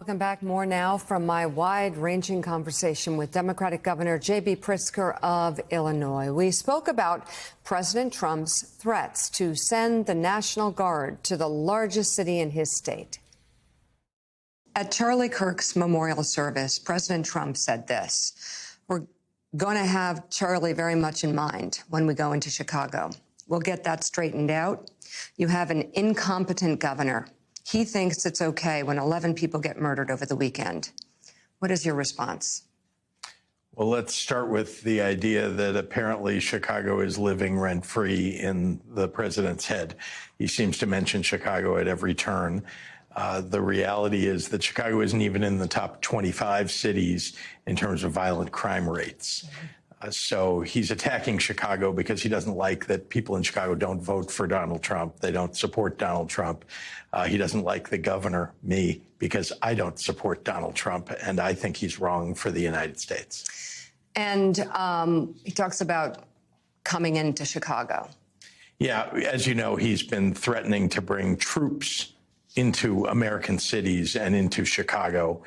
Welcome back. More now from my wide-ranging conversation with Democratic Governor J.B. Pritzker of Illinois. We spoke about President Trump's threats to send the National Guard to the largest city in his state. At Charlie Kirk's memorial service, President Trump said this: "We're going to have Charlie very much in mind when we go into Chicago. We'll get that straightened out. You have an incompetent governor. He thinks it's okay when 11 people get murdered over the weekend." What is your response? Well, let's start with the idea that apparently Chicago is living rent-free in the president's head. He seems to mention Chicago at every turn. The reality is that Chicago isn't even in the top 25 cities in terms of violent crime rates. So he's attacking Chicago because he doesn't like that people in Chicago don't vote for Donald Trump. They don't support Donald Trump. He doesn't like the governor, me, because I don't support Donald Trump, and I think he's wrong for the United States. And he talks about coming into Chicago. Yeah, as you know, he's been threatening to bring troops into American cities and into Chicago.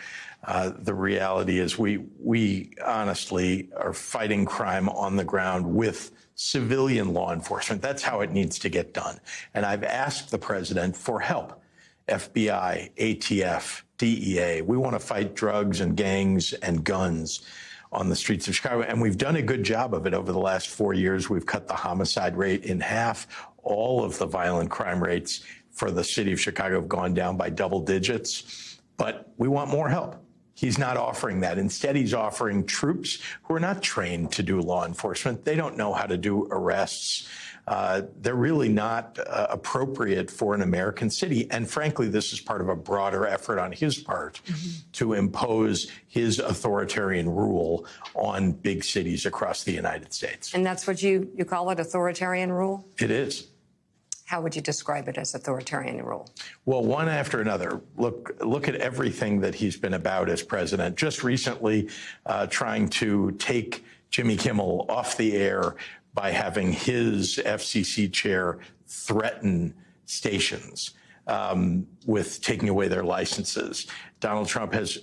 The reality is we honestly are fighting crime on the ground with civilian law enforcement. That's how it needs to get done. And I've asked the president for help. FBI, ATF, DEA. We want to fight drugs and gangs and guns on the streets of Chicago. And we've done a good job of it over the last 4 years. We've cut the homicide rate in half. All of the violent crime rates for the city of Chicago have gone down by double digits. But we want more help. He's not offering that. Instead, he's offering troops who are not trained to do law enforcement. They don't know how to do arrests. They're really not appropriate for an American city. And frankly, this is part of a broader effort on his part to impose his authoritarian rule on big cities across the United States. And that's what you call it, authoritarian rule? It is. How would you describe it as authoritarian rule? Well, one after another. Look at everything that he's been about as president. Just recently, trying to take Jimmy Kimmel off the air by having his FCC chair threaten stations with taking away their licenses. Donald Trump has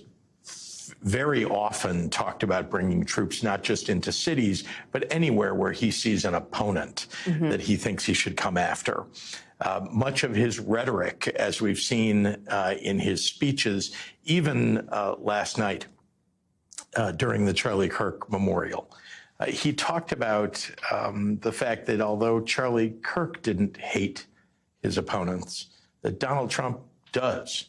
very often talked about bringing troops not just into cities, but anywhere where he sees an opponent that he thinks he should come after. Much of his rhetoric, as we've seen in his speeches, even last night during the Charlie Kirk Memorial, he talked about the fact that although Charlie Kirk didn't hate his opponents, that Donald Trump does,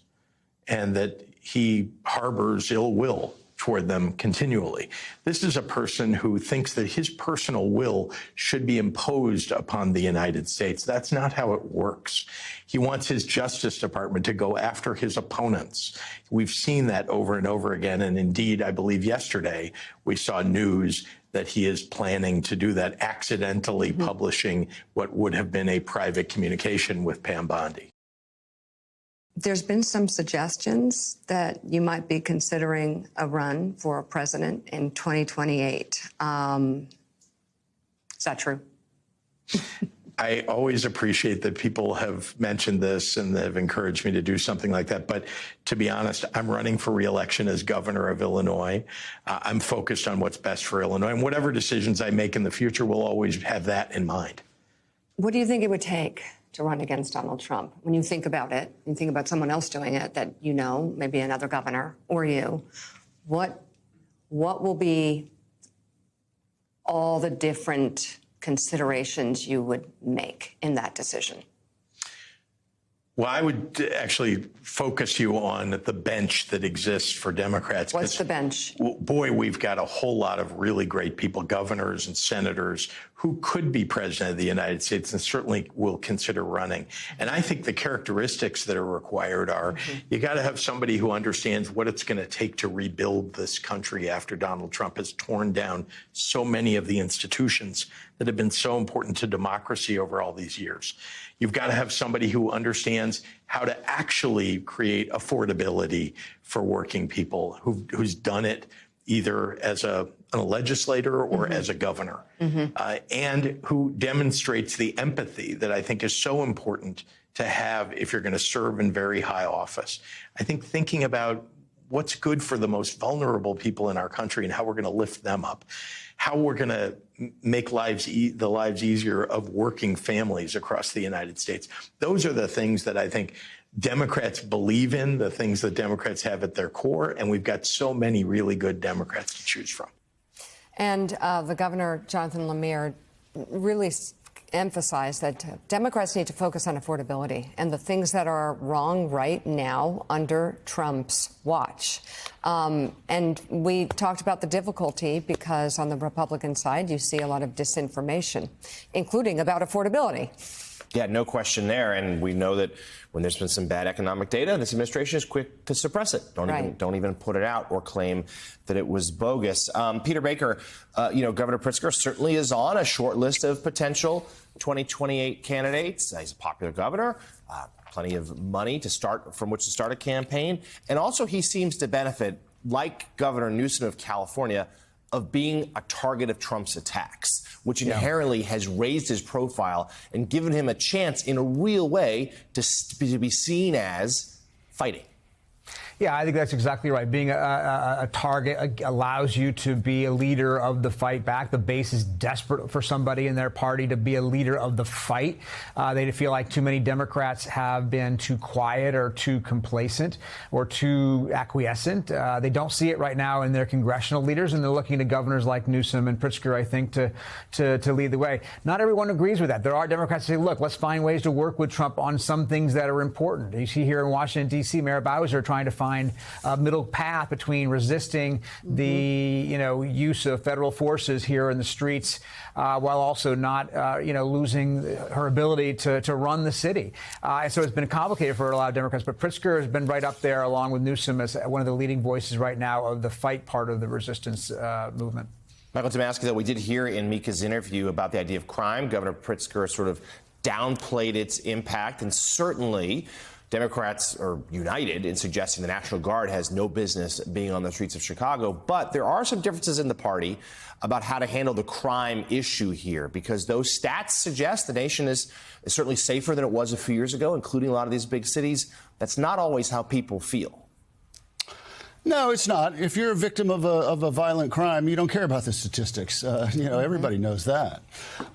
and that he harbors ill will toward them continually. This is a person who thinks that his personal will should be imposed upon the United States. That's not how it works. He wants his Justice Department to go after his opponents. We've seen that over and over again. And indeed, I believe yesterday we saw news that he is planning to do that, accidentally publishing what would have been a private communication with Pam Bondi. There's been some suggestions that you might be considering a run for president in 2028. Is that true? I always appreciate that people have mentioned this and have encouraged me to do something like that. But to be honest, I'm running for re-election as governor of Illinois. I'm focused on what's best for Illinois. And whatever decisions I make in the future will always have that in mind. What do you think it would take to run against Donald Trump? When you think about it, you think about someone else doing it that you know, maybe another governor or you, what will be all the different considerations you would make in that decision? Well, I would actually focus you on the bench that exists for Democrats. What's the bench? Boy, we've got a whole lot of really great people, governors and senators, who could be president of the United States and certainly will consider running. And I think the characteristics that are required are you got to have somebody who understands what it's going to take to rebuild this country after Donald Trump has torn down so many of the institutions that have been so important to democracy over all these years. You've got to have somebody who understands how to actually create affordability for working people, who's done it either as a legislator or as a governor, and who demonstrates the empathy that I think is so important to have if you're going to serve in very high office. I think thinking about what's good for the most vulnerable people in our country and how we're going to lift them up, how we're going to make the lives easier of working families across the United States. Those are the things that I think Democrats believe in, the things that Democrats have at their core, and we've got so many really good Democrats to choose from. And the governor, Jonathan Lemire, really emphasized that Democrats need to focus on affordability and the things that are wrong right now under Trump's watch. And we talked about the difficulty because on the Republican side, you see a lot of disinformation, including about affordability. Yeah, no question there. And we know that when there's been some bad economic data, this administration is quick to suppress it. Don't even put it out or claim that it was bogus. Peter Baker, Governor Pritzker certainly is on a short list of potential 2028 candidates. He's a popular governor, plenty of money from which to start a campaign. And also he seems to benefit, like Governor Newsom of California, of being a target of Trump's attacks, which inherently has raised his profile and given him a chance in a real way to be seen as fighting. Yeah, I think that's exactly right. Being a target allows you to be a leader of the fight back. The base is desperate for somebody in their party to be a leader of the fight. They feel like too many Democrats have been too quiet or too complacent or too acquiescent. They don't see it right now in their congressional leaders, and they're looking to governors like Newsom and Pritzker, I think, to lead the way. Not everyone agrees with that. There are Democrats who say, look, let's find ways to work with Trump on some things that are important. You see here in Washington, D.C., Mayor Bowser trying to find a middle path between resisting the use of federal forces here in the streets while also not losing her ability to run the city. And so it's been complicated for a lot of Democrats. But Pritzker has been right up there along with Newsom as one of the leading voices right now of the fight part of the resistance movement. Michael Tomasky, though, we did hear in Mika's interview about the idea of crime. Governor Pritzker sort of downplayed its impact, and certainly Democrats are united in suggesting the National Guard has no business being on the streets of Chicago. But there are some differences in the party about how to handle the crime issue here, because those stats suggest the nation is certainly safer than it was a few years ago, including a lot of these big cities. That's not always how people feel. No, it's not. If you're a victim of a violent crime, you don't care about the statistics. Everybody knows that.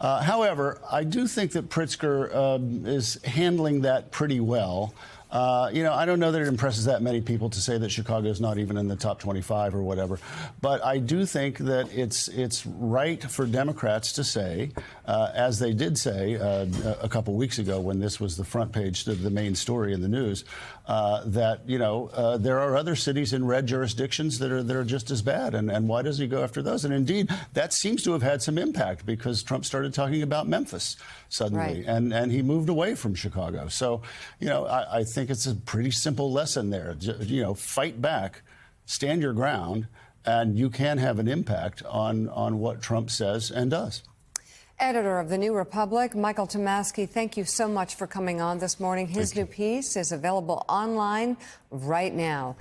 However, I do think that Pritzker is handling that pretty well. I don't know that it impresses that many people to say that Chicago is not even in the top 25 or whatever. But I do think that it's right for Democrats to say, as they did say a couple weeks ago when this was the front page, the main story in the news, that there are other cities in red jurisdictions that are just as bad. And why does he go after those? And indeed, that seems to have had some impact because Trump started talking about Memphis suddenly, right. and he moved away from Chicago. So, I think it's a pretty simple lesson there. Fight back, stand your ground, and you can have an impact on what Trump says and does. Editor of The New Republic, Michael Tomasky, thank you so much for coming on this morning. His new piece is available online right now.